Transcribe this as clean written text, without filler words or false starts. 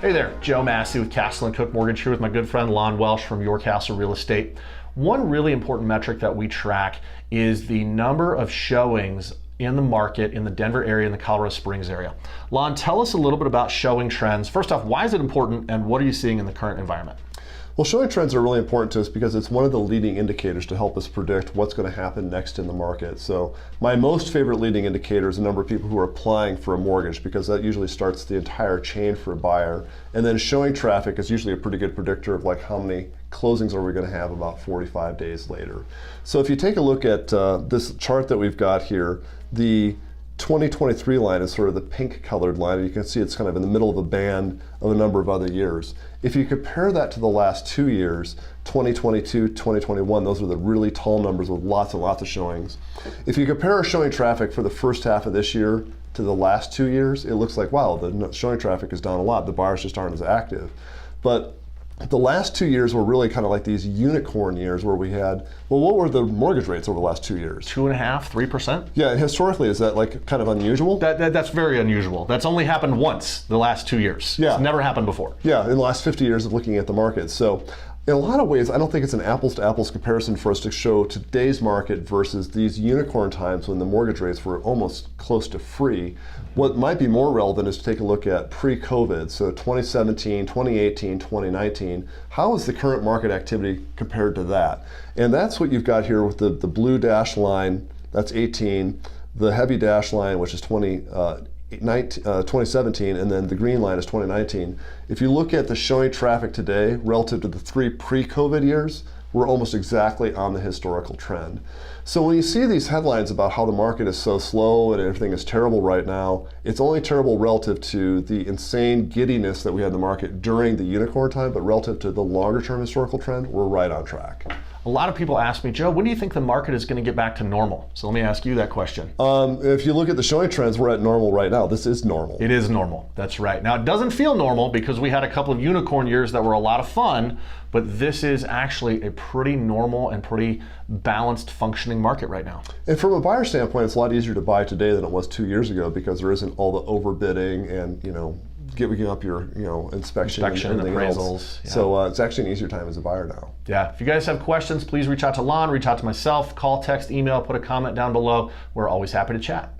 Hey there, Joe Massey with Castle & Cook Mortgage here with my good friend Lon Welsh from Your Castle Real Estate. One really important metric that we track is the number of showings in the market in the Denver area and the Colorado Springs area. Lon, tell us a little bit about showing trends. First off, why is it important and what are you seeing in the current environment? Well, showing trends are really important to us because it's one of the leading indicators to help us predict what's going to happen next in the market. So my most favorite leading indicator is the number of people who are applying for a mortgage, because that usually starts the entire chain for a buyer. And then showing traffic is usually a pretty good predictor of like how many closings are we going to have about 45 days later. So if you take a look at this chart that we've got here, the 2023 line is sort of the pink colored line. You can see it's kind of in the middle of a band of a number of other years. If you compare that to the last 2 years, 2022, 2021, those are the really tall numbers with lots and lots of showings. If you compare our showing traffic for the first half of this year to the last 2 years, it looks like, wow, the showing traffic is down a lot. The buyers just aren't as active. But the last 2 years were really kind of like these unicorn years where we had, well, what were the mortgage rates over the last 2 years? 2.5%, 3%? Yeah, and historically, is that like kind of unusual? That's very unusual. That's only happened once the last 2 years. Yeah. It's never happened before. Yeah, in the last 50 years of looking at the market. So in a lot of ways, I don't think it's an apples to apples comparison for us to show today's market versus these unicorn times when the mortgage rates were almost close to free. What might be more relevant is to take a look at pre-COVID, so 2017, 2018, 2019. How is the current market activity compared to that? And that's what you've got here with the blue dash line, that's 18, the heavy dash line, which is 2017, and then the green line is 2019. If you look at the showing traffic today relative to the three pre-COVID years, we're almost exactly on the historical trend. So when you see these headlines about how the market is so slow and everything is terrible right now, it's only terrible relative to the insane giddiness that we had in the market during the unicorn time, but relative to the longer term historical trend, we're right on track. A lot of people ask me, Joe, when do you think the market is going to get back to normal? So let me ask you that question. If you look at the showing trends, we're at normal right now. This is normal. It is normal, that's right. Now it doesn't feel normal because we had a couple of unicorn years that were a lot of fun, but this is actually a pretty normal and pretty balanced functioning market right now. And from a buyer standpoint, it's a lot easier to buy today than it was 2 years ago because there isn't all the overbidding and giving up your inspection and appraisals. Else. Yeah. So it's actually an easier time as a buyer now. Yeah, if you guys have questions, please reach out to Lon, reach out to myself, call, text, email, put a comment down below. We're always happy to chat.